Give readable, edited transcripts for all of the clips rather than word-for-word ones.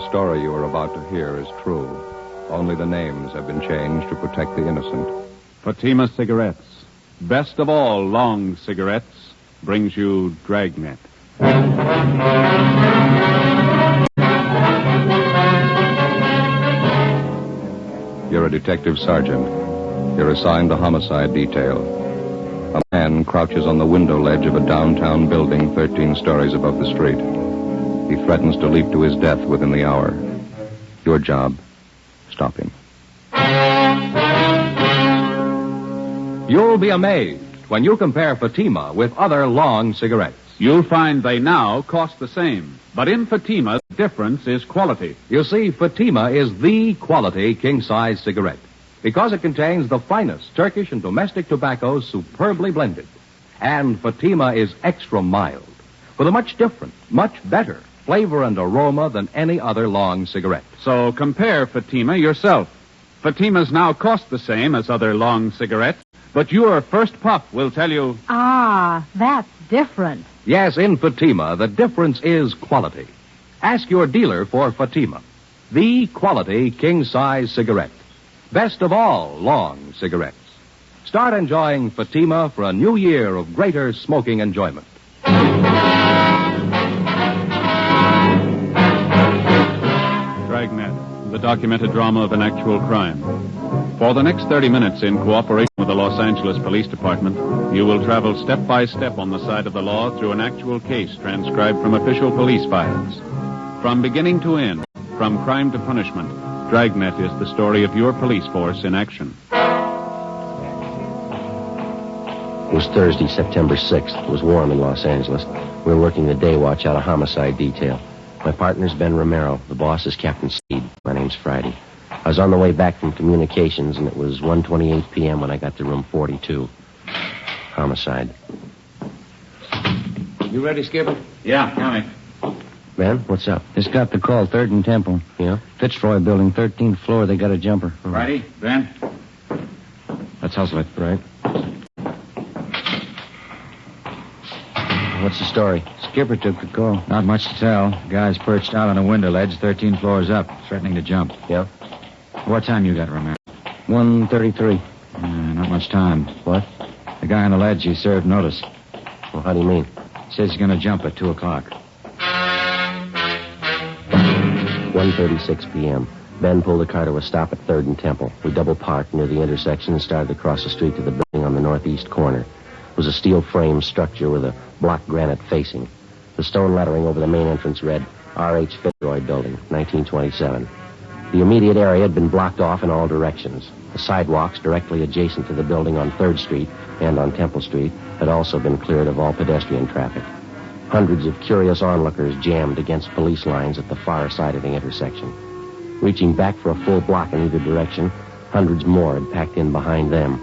The story you are about to hear is true. Only the names have been changed to protect the innocent. Fatima Cigarettes, best of all long cigarettes, brings you Dragnet. You're a detective sergeant. You're assigned to homicide detail. A man crouches on the window ledge of a downtown building 13 stories above the street. He threatens to leap to his death within the hour. Your job, stop him. You'll be amazed when you compare Fatima with other long cigarettes. You'll find they now cost the same. But in Fatima, the difference is quality. You see, Fatima is the quality king-size cigarette because it contains the finest Turkish and domestic tobaccos superbly blended. And Fatima is extra mild with a much different, much better flavor and aroma than any other long cigarette. So compare Fatima yourself. Fatimas now cost the same as other long cigarettes, but your first puff will tell you... Ah, that's different. Yes, in Fatima, the difference is quality. Ask your dealer for Fatima, the quality king-size cigarette. Best of all long cigarettes. Start enjoying Fatima for a new year of greater smoking enjoyment. Dragnet, the documented drama of an actual crime. For the next 30 minutes, in cooperation with the Los Angeles Police Department, you will travel step by step on the side of the law through an actual case transcribed from official police files. From beginning to end, from crime to punishment, Dragnet is the story of your police force in action. It was Thursday, September 6th. It was warm in Los Angeles. We were working the day watch out of homicide detail. My partner's Ben Romero. The boss is Captain Steed. My name's Friday. I was on the way back from communications, and it was 1:28 p.m. when I got to room 42. Homicide. You ready, Skipper? Yeah, coming. Ben, what's up? Just got the call, 3rd and Temple. Yeah? Fitzroy building, 13th floor. They got a jumper. Friday, Ben? Let's hustle it. Right. What's the story? Skipper took the call. Not much to tell. Guy's perched out on a window ledge, 13 floors up, threatening to jump. Yeah? What time you got, Romero? 1:33. Not much time. What? The guy on the ledge, he served notice. Well, how do you mean? Says he's going to jump at 2 o'clock. 1:36 p.m. Ben pulled the car to a stop at 3rd and Temple. We double parked near the intersection and started across the street to the building on the northeast corner. It was a steel frame structure with a block granite facing. The stone lettering over the main entrance read, R.H. Fitzroy Building, 1927. The immediate area had been blocked off in all directions. The sidewalks directly adjacent to the building on 3rd Street and on Temple Street had also been cleared of all pedestrian traffic. Hundreds of curious onlookers jammed against police lines at the far side of the intersection. Reaching back for a full block in either direction, hundreds more had packed in behind them.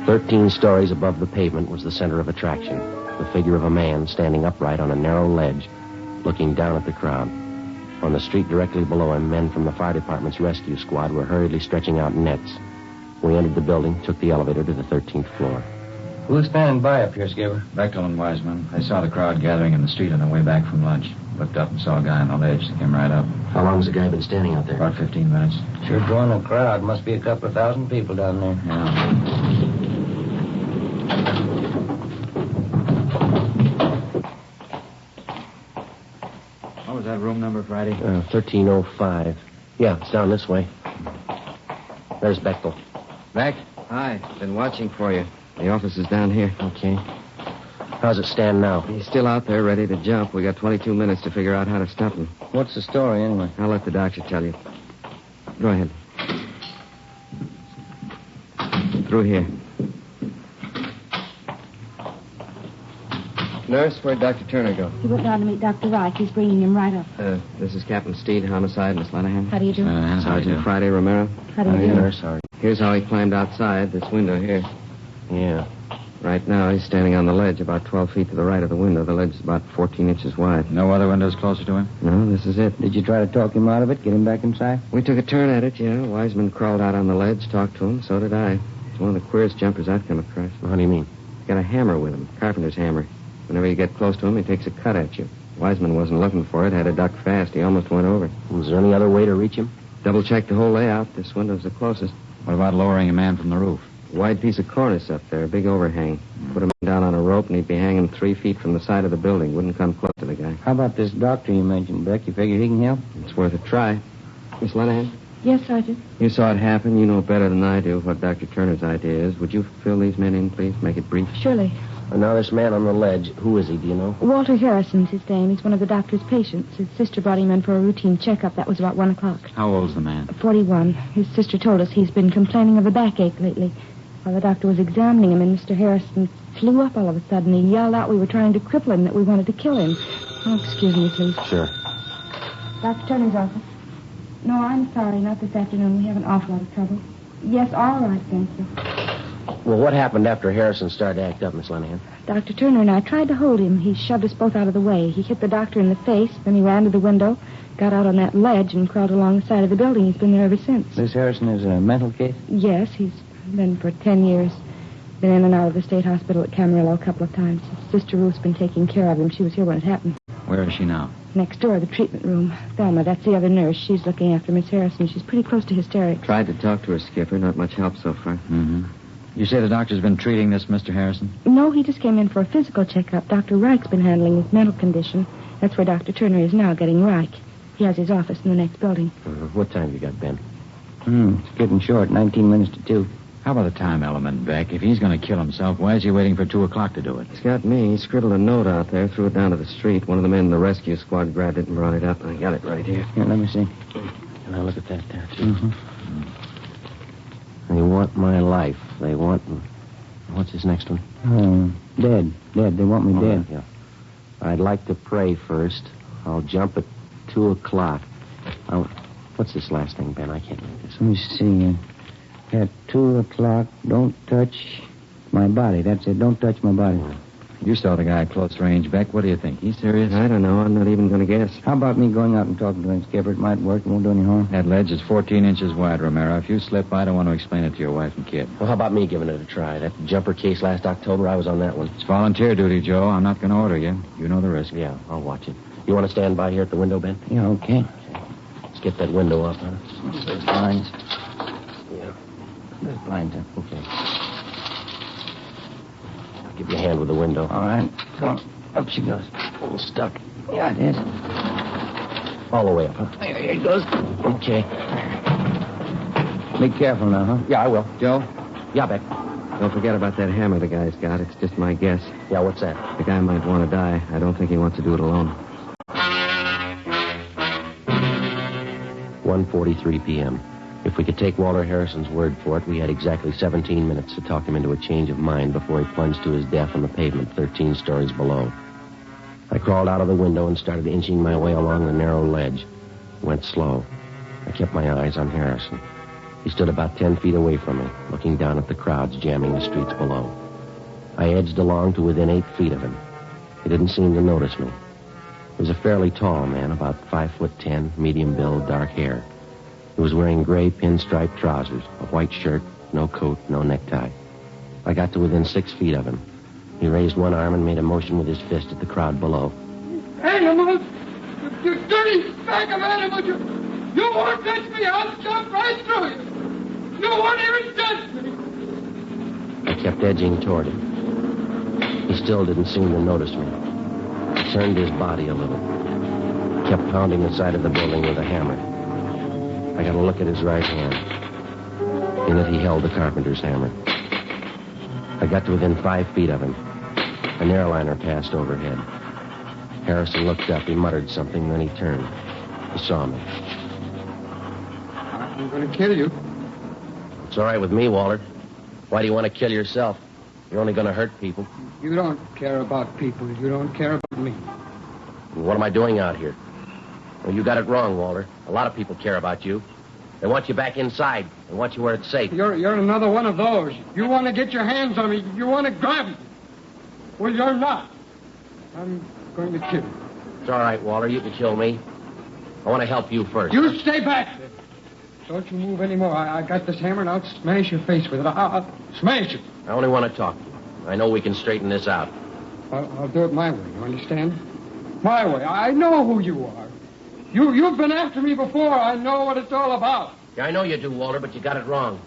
13 stories above the pavement was the center of attraction, the figure of a man standing upright on a narrow ledge, looking down at the crowd. On the street directly below him, men from the fire department's rescue squad were hurriedly stretching out nets. We entered the building, took the elevator to the 13th floor. Who's standing by up here, Skipper? Bechtel and Wiseman. I saw the crowd gathering in the street on the way back from lunch. Looked up and saw a guy on the ledge that came right up. How long has the guy been standing out there? About 15 minutes. Sure drawing a crowd. Must be a couple of thousand people down there. Yeah. What was that room number, Friday? 1305. Yeah, it's down this way. There's Bechtel. Beck? Hi. Been watching for you. The office is down here. Okay. How's it stand now? He's still out there ready to jump. We got 22 minutes to figure out how to stop him. What's the story, anyway? I'll let the doctor tell you. Go ahead. Through here. Nurse, where'd Dr. Turner go? He went down to meet Dr. Reich. He's bringing him right up. This is Captain Steed, homicide, Miss Lanahan. How do you do? Sergeant Friday Romero. How do you do? Nurse, sorry. Here's how he climbed outside this window here. Yeah. Right now, he's standing on the ledge about 12 feet to the right of the window. The ledge is about 14 inches wide. No other windows closer to him? No, this is it. Did you try to talk him out of it, get him back inside? We took a turn at it, yeah. Wiseman crawled out on the ledge, talked to him. So did I. He's one of the queerest jumpers I've come across. Well, how do you mean? He's got a hammer with him, carpenter's hammer. Whenever you get close to him, he takes a cut at you. Wiseman wasn't looking for it. Had to duck fast. He almost went over. Was there any other way to reach him? Double-checked the whole layout. This window's the closest. What about lowering a man from the roof? Wide piece of cornice up there, a big overhang. Put him down on a rope, and he'd be hanging 3 feet from the side of the building. Wouldn't come close to the guy. How about this doctor you mentioned, Beck? You figure he can help? It's worth a try. Miss Lenahan, Yes, Sergeant. you saw it happen. You know better than I do what Dr. Turner's idea is. Would you fill these men in, please? Make it brief. Surely. Now, this man on the ledge, who is he, do you know? Walter Harrison's his name. He's one of the doctor's patients. His sister brought him in for a routine checkup. That was about 1 o'clock. How old's the man? 41. His sister told us he's been complaining of a backache lately. While the doctor was examining him, and Mr. Harrison flew up all of a sudden. He yelled out we were trying to cripple him, that we wanted to kill him. Oh, excuse me, please. Sure. Dr. Turner's office. No, I'm sorry. Not this afternoon. We have an awful lot of trouble. Yes, all right, thank you. Well, what happened after Harrison started to act up, Miss Lenahan? Dr. Turner and I tried to hold him. He shoved us both out of the way. He hit the doctor in the face, then he ran to the window, got out on that ledge, and crawled along the side of the building. He's been there ever since. This Harrison is a mental case? Yes, he's been for 10 years. Been in and out of the state hospital at Camarillo a couple of times. His sister Ruth's been taking care of him. She was here when it happened. Where is she now? Next door, the treatment room. Thelma, that's the other nurse. She's looking after Miss Harrison. She's pretty close to hysterics. Tried to talk to her, Skipper. Not much help so far. Mm-hmm. You say the doctor's been treating this Mr. Harrison? No, he just came in for a physical checkup. Dr. Reich's been handling his mental condition. That's where Dr. Turner is now, getting Reich. He has his office in the next building. What time you got, Ben? It's getting short. 19 minutes to 2. How about the time element, Beck? If he's going to kill himself, why is he waiting for 2 o'clock to do it? He's got me. He scribbled a note out there, threw it down to the street. One of the men in the rescue squad grabbed it and brought it up. I got it right here. Here, let me see. Can I look at that there, too? They want my life. They want... What's his next one? Dead. Dead. They want me dead. Yeah. I'd like to pray first. I'll jump at 2 o'clock. What's this last thing, Ben? I can't read this. Let me see. At 2 o'clock, don't touch my body. That's it. Don't touch my body. You saw the guy at close range, Beck. What do you think? He's serious? I don't know. I'm not even going to guess. How about me going out and talking to him, Skipper? It might work. It won't do any harm. That ledge is 14 inches wide, Romero. If you slip, I don't want to explain it to your wife and kid. Well, how about me giving it a try? That jumper case last October, I was on that one. It's volunteer duty, Joe. I'm not going to order you. You know the risk. Yeah, I'll watch it. You want to stand by here at the window, Ben? Yeah, okay. Let's get that window up, huh? There's blinds. Yeah. There's blinds. Okay. I'll give you a hand with the window. All right. Come on. Up she goes. A little stuck. Yeah, it is. All the way up, huh? Here it goes. Okay. Be careful now, huh? Yeah, I will. Joe, Yeah, Beck. don't forget about that hammer the guy's got. It's just my guess. Yeah, what's that? The guy might want to die. I don't think he wants to do it alone. 1:43 p.m. If we could take Walter Harrison's word for it, we had exactly 17 minutes to talk him into a change of mind before he plunged to his death on the pavement 13 stories below. I crawled out of the window and started inching my way along the narrow ledge. Went slow. I kept my eyes on Harrison. He stood about 10 feet away from me, looking down at the crowds jamming the streets below. I edged along to within 8 feet of him. He didn't seem to notice me. He was a fairly tall man, about 5'10", medium build, dark hair. He was wearing gray pinstripe trousers, a white shirt, no coat, no necktie. I got to within 6 feet of him. He raised one arm and made a motion with his fist at the crowd below. Animals! You dirty bag of animals! You won't touch me! I'll jump right through you! You won't even touch me! I kept edging toward him. He still didn't seem to notice me. He turned his body a little. Kept pounding the side of the building with a hammer. I got a look at his right hand. In it, he held the carpenter's hammer. I got to within 5 feet of him. An airliner passed overhead. Harrison looked up. He muttered something, then he turned. He saw me. I'm going to kill you. It's all right with me, Walter. Why do you want to kill yourself? You're only going to hurt people. You don't care about people. You don't care about me. What am I doing out here? Well, you got it wrong, Walter. A lot of people care about you. They want you back inside. They want you where it's safe. You're another one of those. You want to get your hands on me. You want to grab me. Well, you're not. I'm going to kill you. It's all right, Walter. You can kill me. I want to help you first. You stay back. Don't you move anymore. I got this hammer and I'll smash your face with it. I'll smash it. I only want to talk to you. I know we can straighten this out. I'll do it my way. You understand? My way. I know who you are. You've been after me before. I know what it's all about. Yeah, I know you do, Walter, but you got it wrong.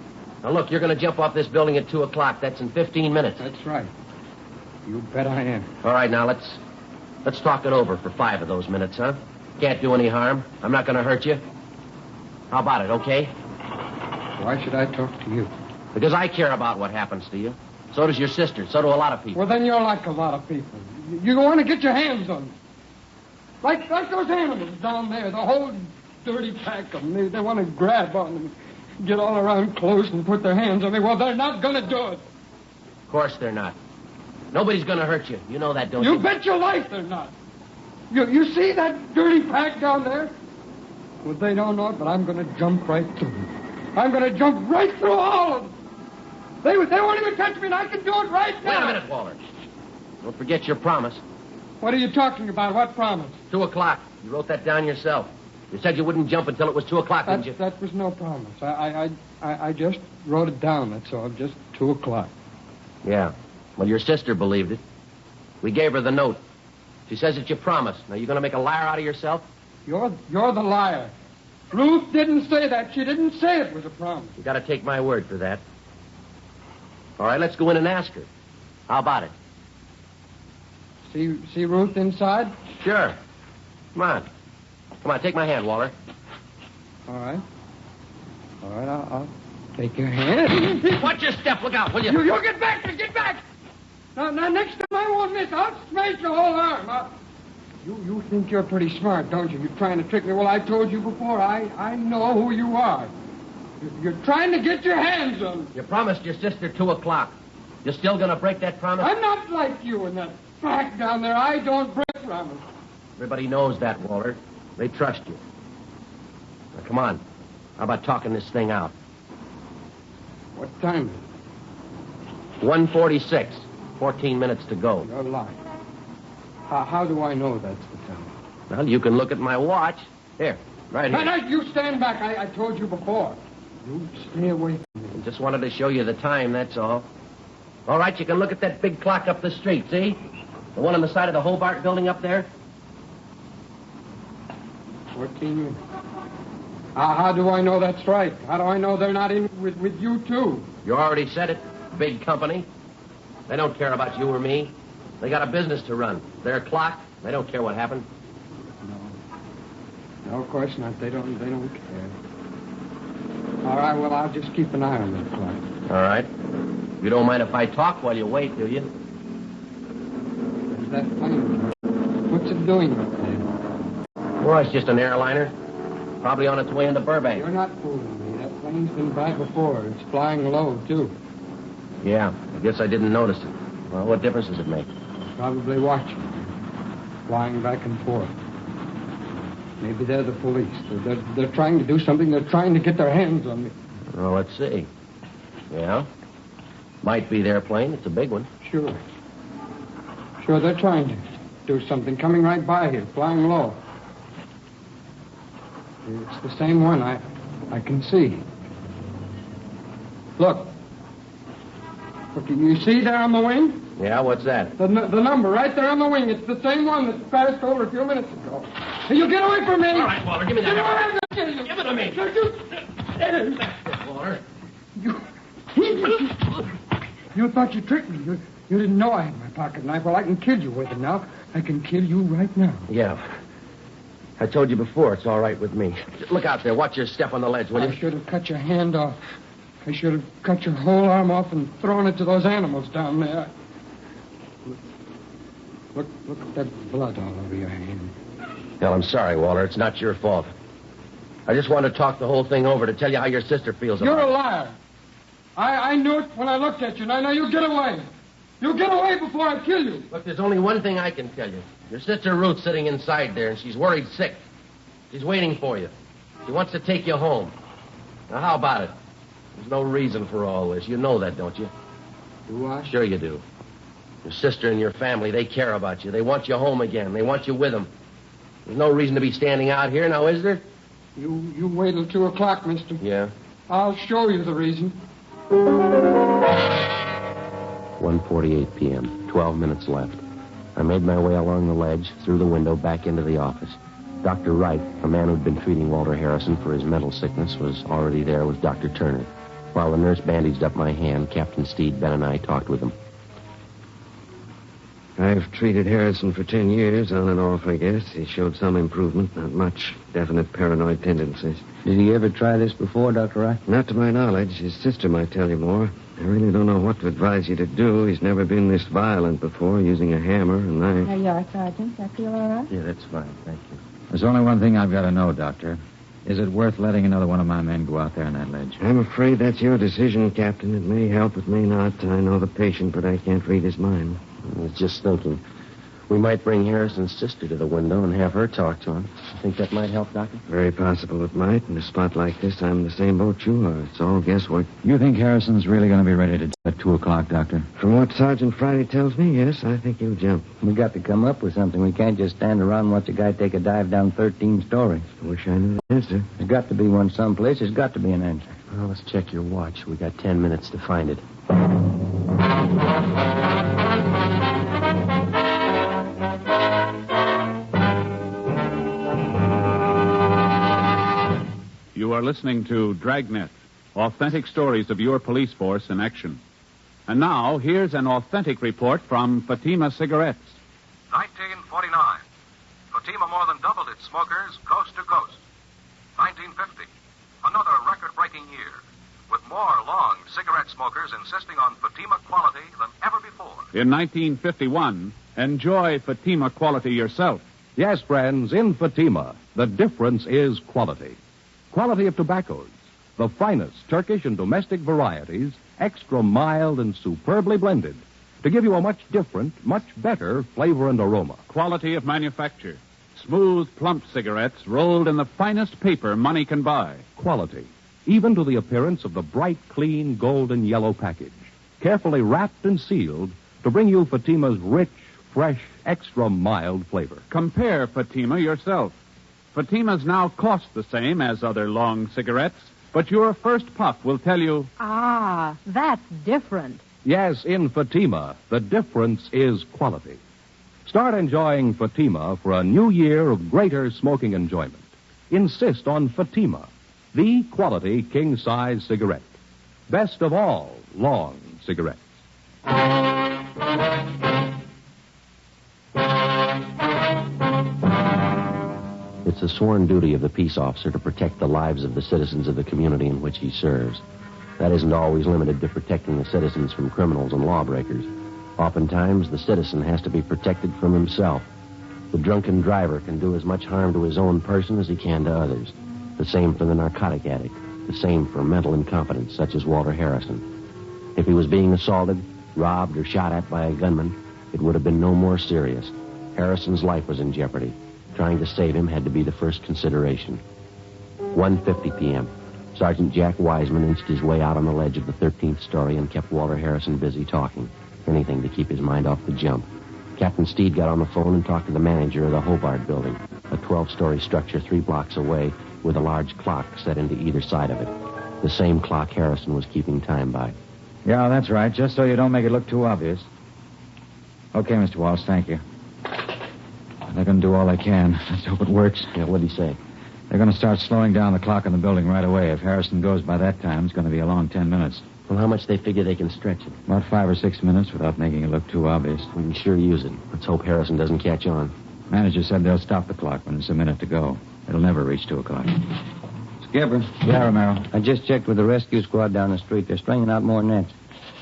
Now, look, you're going to jump off this building at 2 o'clock. That's in 15 minutes. That's right. You bet I am. All right, now, let's talk it over for 5 of those minutes, huh? Can't do any harm. I'm not going to hurt you. How about it, okay? Why should I talk to you? Because I care about what happens to you. So does your sister. So do a lot of people. Well, then you're like a lot of people. You want to get your hands on me. Like those animals down there, the whole dirty pack of them. They want to grab on them, get all around close and put their hands on me. Well, they're not going to do it. Of course they're not. Nobody's going to hurt you. You know that, don't you? You bet your life they're not. You see that dirty pack down there? Well, they don't know it, but I'm going to jump right through them. I'm going to jump right through all of them. They won't even touch me, and I can do it right now. Wait a minute, Walter. Don't forget your promise. What are you talking about? What promise? 2 o'clock. You wrote that down yourself. You said you wouldn't jump until it was 2 o'clock, didn't you? That was no promise. I just wrote it down, that's all. Just 2 o'clock. Yeah. Well, your sister believed it. We gave her the note. She says that you promised. Now, you going to make a liar out of yourself? You're the liar. Ruth didn't say that. She didn't say it was a promise. You got to take my word for that. All right, let's go in and ask her. How about it? See Ruth inside? Sure. Come on. Come on, take my hand, Walter. All right. All right, I'll take your hand. Watch your step. Look out, will you? You get back. Get back. Now, next time I won't miss. I'll smash your whole arm. You think you're pretty smart, don't you? You're trying to trick me. Well, I told you before. I know who you are. You're trying to get your hands on me. You promised your sister 2 o'clock. You're still going to break that promise? I'm not like you and that back down there. I don't break promise. Everybody knows that, Walter. They trust you. Now, come on. How about talking this thing out? What time is it? 1:46. 14 minutes to go. You're lying. How do I know that's the time? Well, you can look at my watch. Here, right here. No, you stand back. I told you before. You stay away from me. I just wanted to show you the time, that's all. All right, you can look at that big clock up the street, see? The one on the side of the Hobart building up there? 14 minutes. How do I know that's right? How do I know they're not in with you, too? You already said it. Big company. They don't care about you or me. They got a business to run. Their clock. They don't care what happened. No, of course not. They don't care. All right, well, I'll just keep an eye on that clock. All right. You don't mind if I talk while you wait, do you? There's that plane. What's it doing up there? Well, it's just an airliner. Probably on its way into Burbank. You're not fooling me. That plane's been by before. It's flying low, too. Yeah, I guess I didn't notice it. Well, what difference does it make? Probably watching. Flying back and forth. Maybe they're the police. They're trying to do something. They're trying to get their hands on me. Well, let's see. Yeah? Might be their plane. It's a big one. Sure, they're trying to do something. Coming right by here, flying low. It's the same one. I can see. Look, you see there on the wing? Yeah, what's that? The number right there on the wing. It's the same one that passed over a few minutes ago. Hey, you get away from me! All right, Walter, give me that. Give it to me! That's it, Walter. You thought you tricked me. You didn't know I had my pocket knife. Well, I can kill you with it now. I can kill you right now. Yeah. I told you before, it's all right with me. Look out there. Watch your step on the ledge, will you? I should have cut your hand off. I should have cut your whole arm off and thrown it to those animals down there. Look at that blood all over your hand. Well, I'm sorry, Walter. It's not your fault. I just wanted to talk the whole thing over to tell you how your sister feels about it. You're a liar. I knew it when I looked at you, and I know you get away. You get away before I kill you. Look, there's only one thing I can tell you. Your sister Ruth's sitting inside there, and she's worried sick. She's waiting for you. She wants to take you home. Now, how about it? There's no reason for all this. You know that, don't you? Do I? Sure you do. Your sister and your family, they care about you. They want you home again. They want you with them. There's no reason to be standing out here, now is there? You wait till 2 o'clock, mister. Yeah? I'll show you the reason. 1:48 p.m. 12 minutes left. I made my way along the ledge, through the window, back into the office. Dr. Wright, a man who'd been treating Walter Harrison for his mental sickness, was already there with Dr. Turner. While the nurse bandaged up my hand, Captain Steed, Ben, and I talked with him. I've treated Harrison for 10 years, on and off, I guess. He showed some improvement, not much. Definite paranoid tendencies. Did he ever try this before, Dr. Wright? Not to my knowledge. His sister might tell you more. I really don't know what to advise you to do. He's never been this violent before, using a hammer and knife. There you are, Sergeant. I feel all right? Yeah, that's fine. Thank you. There's only one thing I've got to know, Doctor. Is it worth letting another one of my men go out there on that ledge? I'm afraid that's your decision, Captain. It may help, it may not. I know the patient, but I can't read his mind. I was just thinking. We might bring Harrison's sister to the window and have her talk to him. Think that might help, Doctor? Very possible it might. In a spot like this, I'm in the same boat you are. It's all guesswork. You think Harrison's really going to be ready to at 2 o'clock, Doctor? From what Sergeant Friday tells me, yes, I think he'll jump. We got to come up with something. We can't just stand around and watch a guy take a dive down 13 stories. I wish I knew the answer. There's got to be one someplace. There's got to be an answer. Well, let's check your watch. We got 10 minutes to find it. You are listening to Dragnet, authentic stories of your police force in action. And now, here's an authentic report from Fatima Cigarettes. 1949. Fatima more than doubled its smokers coast to coast. 1950. Another record-breaking year, with more long cigarette smokers insisting on Fatima quality than ever before. In 1951, enjoy Fatima quality yourself. Yes, friends, in Fatima, the difference is quality. Quality of tobaccos, the finest Turkish and domestic varieties, extra mild and superbly blended, to give you a much different, much better flavor and aroma. Quality of manufacture. Smooth, plump cigarettes rolled in the finest paper money can buy. Quality, even to the appearance of the bright, clean, golden yellow package, carefully wrapped and sealed to bring you Fatima's rich, fresh, extra mild flavor. Compare Fatima yourself. Fatimas now cost the same as other long cigarettes, but your first puff will tell you... Ah, that's different. Yes, in Fatima, the difference is quality. Start enjoying Fatima for a new year of greater smoking enjoyment. Insist on Fatima, the quality king-size cigarette. Best of all long cigarettes. It's the sworn duty of the peace officer to protect the lives of the citizens of the community in which he serves. That isn't always limited to protecting the citizens from criminals and lawbreakers. Oftentimes, the citizen has to be protected from himself. The drunken driver can do as much harm to his own person as he can to others. The same for the narcotic addict. The same for mental incompetence, such as Walter Harrison. If he was being assaulted, robbed, or shot at by a gunman, it would have been no more serious. Harrison's life was in jeopardy. Trying to save him had to be the first consideration. 1:50 p.m. Sergeant Jack Wiseman inched his way out on the ledge of the 13th story and kept Walter Harrison busy talking. Anything to keep his mind off the jump. Captain Steed got on the phone and talked to the manager of the Hobart building, a 12-story structure 3 blocks away with a large clock set into either side of it. The same clock Harrison was keeping time by. Yeah, that's right, just so you don't make it look too obvious. Okay, Mr. Walsh, thank you. They're going to do all they can. Let's hope it works. Yeah, what'd he say? They're going to start slowing down the clock in the building right away. If Harrison goes by that time, it's going to be a long 10 minutes. Well, how much they figure they can stretch it? About 5 or 6 minutes without making it look too obvious. We can sure use it. Let's hope Harrison doesn't catch on. Manager said they'll stop the clock when it's a minute to go. It'll never reach 2 o'clock. Skipper. Yeah, Romero. I just checked with the rescue squad down the street. They're stringing out more nets.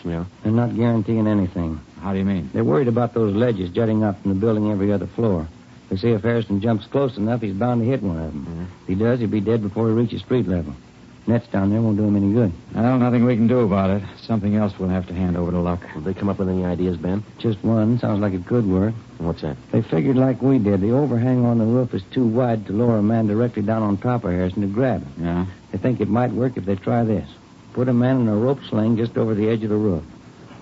Yeah? They're not guaranteeing anything. How do you mean? They're worried about those ledges jutting up from the building every other floor. They say if Harrison jumps close enough, he's bound to hit one of them. Mm-hmm. If he does, he'll be dead before he reaches street level. Nets down there won't do him any good. Well, nothing we can do about it. Something else we'll have to hand over to luck. Did they come up with any ideas, Ben? Just one. Sounds like it could work. What's that? They figured like we did. The overhang on the roof is too wide to lower a man directly down on top of Harrison to grab him. Yeah? They think it might work if they try this. Put a man in a rope sling just over the edge of the roof.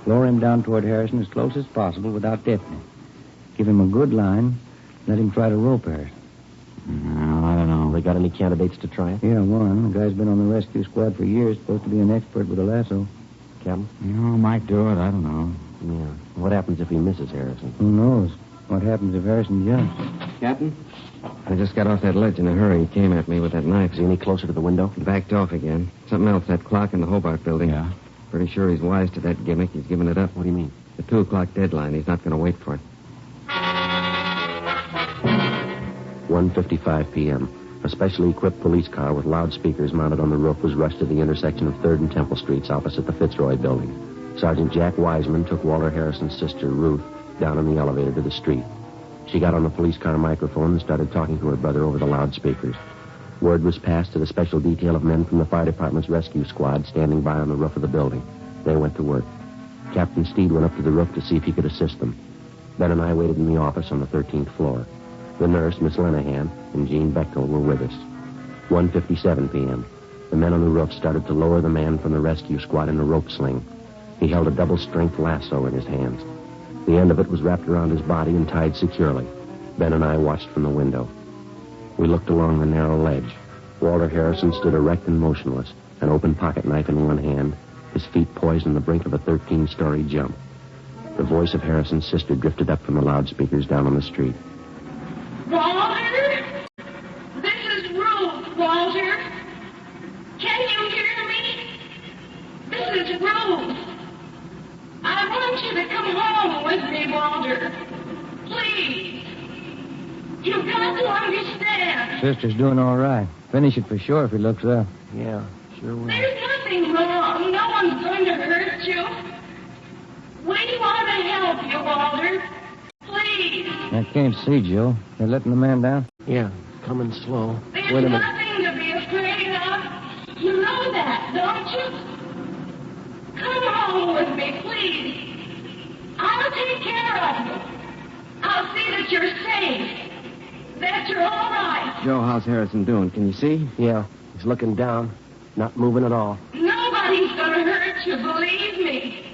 Lower him down toward Harrison as close as possible without tipping him. Give him a good line. Let him try to rope Harrison. No, I don't know. They got any candidates to try it? Yeah, one. The guy's been on the rescue squad for years. Supposed to be an expert with a lasso. Captain? You know, might do it. I don't know. Yeah. What happens if he misses Harrison? Who knows? What happens if Harrison jumps? Captain? I just got off that ledge in a hurry. He came at me with that knife. Is he any closer to the window? He backed off again. Something else, that clock in the Hobart building. Yeah. Pretty sure he's wise to that gimmick. He's given it up. What do you mean? The 2 o'clock deadline. He's not going to wait for it. 1:55 p.m. A specially equipped police car with loudspeakers mounted on the roof was rushed to the intersection of 3rd and Temple Streets opposite the Fitzroy building. Sergeant Jack Wiseman took Walter Harrison's sister, Ruth, down in the elevator to the street. She got on the police car microphone and started talking to her brother over the loudspeakers. Word was passed to the special detail of men from the fire department's rescue squad standing by on the roof of the building. They went to work. Captain Steed went up to the roof to see if he could assist them. Ben and I waited in the office on the 13th floor. The nurse, Miss Lenahan, and Jean Bechtel were with us. 1:57 p.m. The men on the roof started to lower the man from the rescue squad in a rope sling. He held a double-strength lasso in his hands. The end of it was wrapped around his body and tied securely. Ben and I watched from the window. We looked along the narrow ledge. Walter Harrison stood erect and motionless, an open pocket knife in one hand, his feet poised on the brink of a 13-story jump. The voice of Harrison's sister drifted up from the loudspeakers down on the street. Walter? This is Ruth, Walter. Can you hear me? This is Ruth. I want you to come home with me, Walter. Please. You've got to understand. Sister's doing all right. Finish it for sure if he looks up. Yeah, sure will. There's nothing wrong. No one's going to hurt you. We want to help you, Walter. Please. I can't see, Joe. They're letting the man down? Yeah, coming slow. There's Wait a minute. nothing to be afraid of. You know that, don't you? Come home with me, please. I'll take care of you. I'll see that you're safe. That you're all right. Joe, how's Harrison doing? Can you see? Yeah, he's looking down, not moving at all. Nobody's going to hurt you, believe me.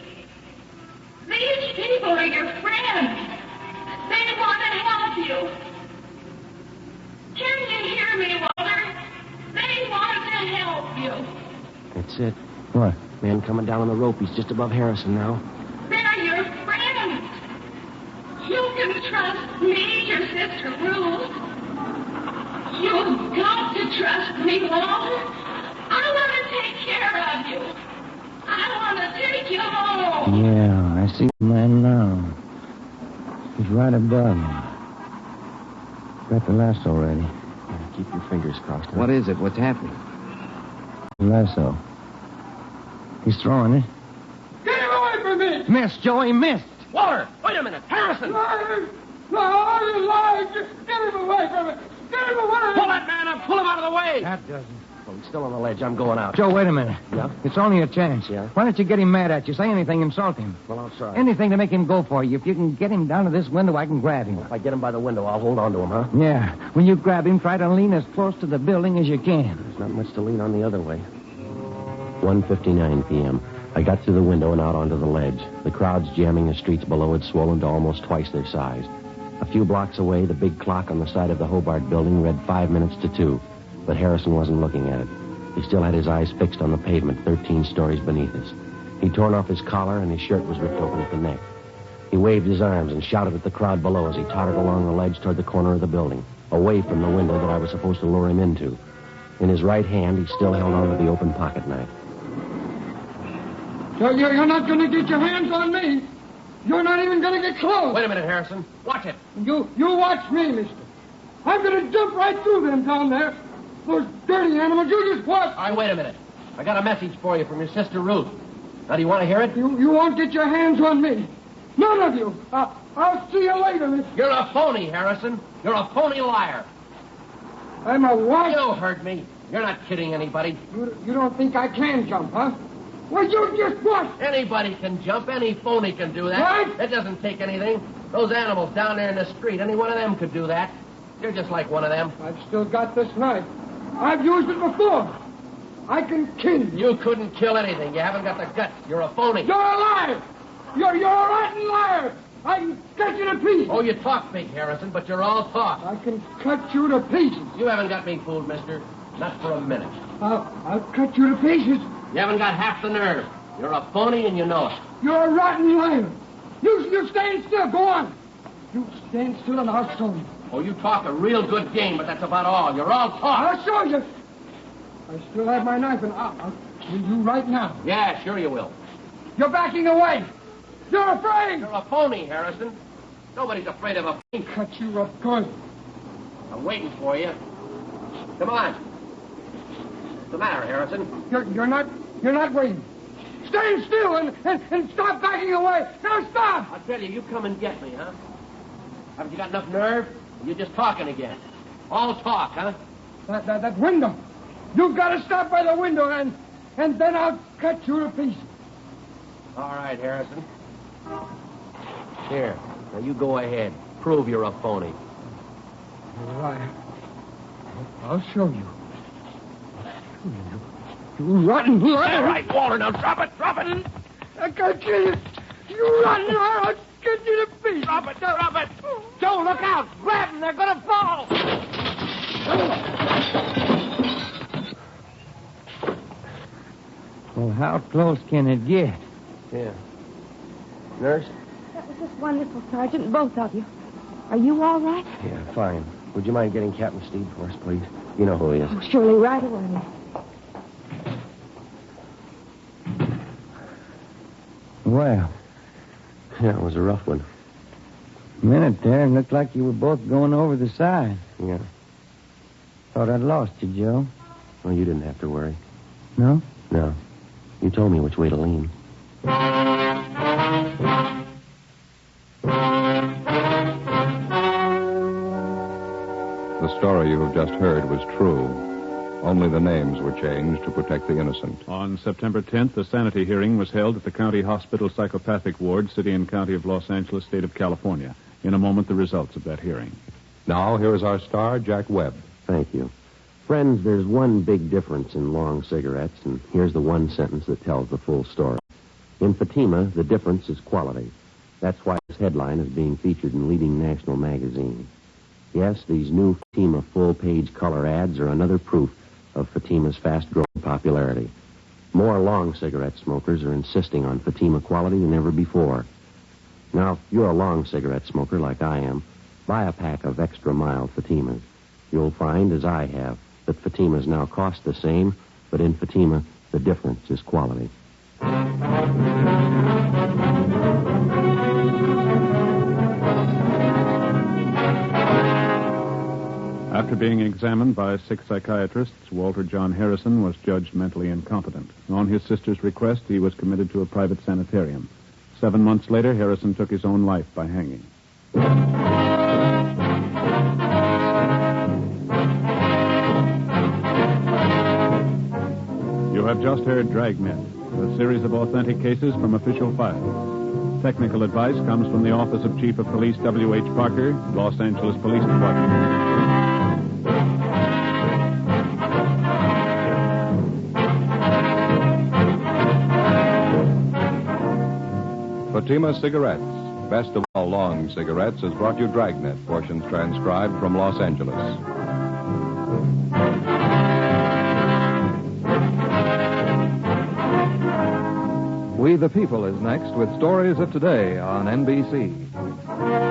These people are your friends. They want to help you. Can you hear me, Walter? They want to help you. That's it. What? Man coming down on the rope. He's just above Harrison now. They're your friends. You can trust me, your sister Ruth. You've got to trust me, Walter. I want to take care of you. I want to take you home. Yeah, I see the man now. He's right above me. Got the lasso ready. Yeah, keep your fingers crossed. Huh? What is it? What's happening? The lasso. He's throwing it. Get him away from me! Missed, Joey, missed. Walter, wait a minute. Harrison! Liar! No, you lied! Just get him away from me! Get him away! Pull that man up. Pull him out of the way. That doesn't. Oh, he's still on the ledge. I'm going out. Joe, wait a minute. Yeah? It's only a chance. Yeah? Why don't you get him mad at you? Say anything, insult him. Well, I'll try. Anything to make him go for you. If you can get him down to this window, I can grab him. If I get him by the window, I'll hold on to him, huh? Yeah. When you grab him, try to lean as close to the building as you can. There's not much to lean on the other way. 1:59 p.m. I got through the window and out onto the ledge. The crowds jamming the streets below had swollen to almost twice their size. A few blocks away, the big clock on the side of the Hobart building read 5 minutes to 2, but Harrison wasn't looking at it. He still had his eyes fixed on the pavement 13 stories beneath us. He'd torn off his collar and his shirt was ripped open at the neck. He waved his arms and shouted at the crowd below as he tottered along the ledge toward the corner of the building, away from the window that I was supposed to lure him into. In his right hand, he still held on to the open pocket knife. You're not going to get your hands on me. You're not even going to get close. Wait a minute, Harrison. Watch it. You watch me, mister. I'm going to jump right through them down there. Those dirty animals. You just watch. All right, wait a minute. I got a message for you from your sister Ruth. Now, do you want to hear it? You won't get your hands on me. None of you. I'll see you later, mister. You're a phony, Harrison. You're a phony liar. I'm a what? You heard me. You're not kidding anybody. You don't think I can jump, huh? Well, you just watch. Anybody can jump. Any phony can do that. What? It doesn't take anything. Those animals down there in the street, any one of them could do that. You're just like one of them. I've still got this knife. I've used it before. I can kill you. You couldn't kill anything. You haven't got the guts. You're a phony. You're a liar. You're a rotten liar. I can cut you to pieces. Oh, you talk big, Harrison, but you're all talk. I can cut you to pieces. You haven't got me fooled, mister. Not for a minute. I'll cut you to pieces. You haven't got half the nerve. You're a phony and you know it. You're a rotten liar. You stand still. Go on. You stand still and I'll show you. Oh, you talk a real good game, but that's about all. You're all talk. I'll show you. I still have my knife, and I'll kill you right now. Yeah, sure you will. You're backing away. You're afraid. You're a phony, Harrison. Nobody's afraid of a phony. Cut you up good. I'm waiting for you. Come on. What's the matter, Harrison? You're not waiting. Stay still and stop backing away. Now stop. I'll tell you, you come and get me, huh? Haven't you got enough nerve? You're just talking again. All talk, huh? That window. You've got to stop by the window, and then I'll cut you to pieces. All right, Harrison. Here. Now you go ahead. Prove you're a phony. All right. I'll show you. You rotten liar. All right, Walter, now drop it. I can't kill you. You rotten liar. I'll cut you to pieces. Drop it. Joe, look out. Grab them. They're going to fall. Well, how close can it get? Yeah. Nurse? That was just wonderful, Sergeant, both of you. Are you all right? Yeah, fine. Would you mind getting Captain Steed for us, please? You know who he is. Oh, surely, right away. Well, Yeah, it was a rough one. a minute there, it looked like you were both going over the side. Yeah. Thought I'd lost you, Joe. Well, you didn't have to worry. No? No. You told me which way to lean. The story you have just heard was true. Only the names were changed to protect the innocent. On September 10th, a sanity hearing was held at the County Hospital Psychopathic Ward, City and County of Los Angeles, State of California. In a moment, the results of that hearing. Now, here is our star, Jack Webb. Thank you. Friends, there's one big difference in long cigarettes, and here's the one sentence that tells the full story. In Fatima, the difference is quality. That's why this headline is being featured in leading national magazines. Yes, these new Fatima full-page color ads are another proof of Fatima's fast-growing popularity. More long cigarette smokers are insisting on Fatima quality than ever before. Now, if you're a long cigarette smoker like I am, buy a pack of extra mild Fatimas. You'll find, as I have, that Fatimas now cost the same, but in Fatima, the difference is quality. After being examined by 6 psychiatrists, Walter John Harrison was judged mentally incompetent. On his sister's request, he was committed to a private sanitarium. 7 months later, Harrison took his own life by hanging. You have just heard Dragnet, a series of authentic cases from official files. Technical advice comes from the Office of Chief of Police W.H. Parker, Los Angeles Police Department. Fatima Cigarettes, best of all long cigarettes, has brought you Dragnet, portions transcribed from Los Angeles. We the People is next with stories of today on NBC.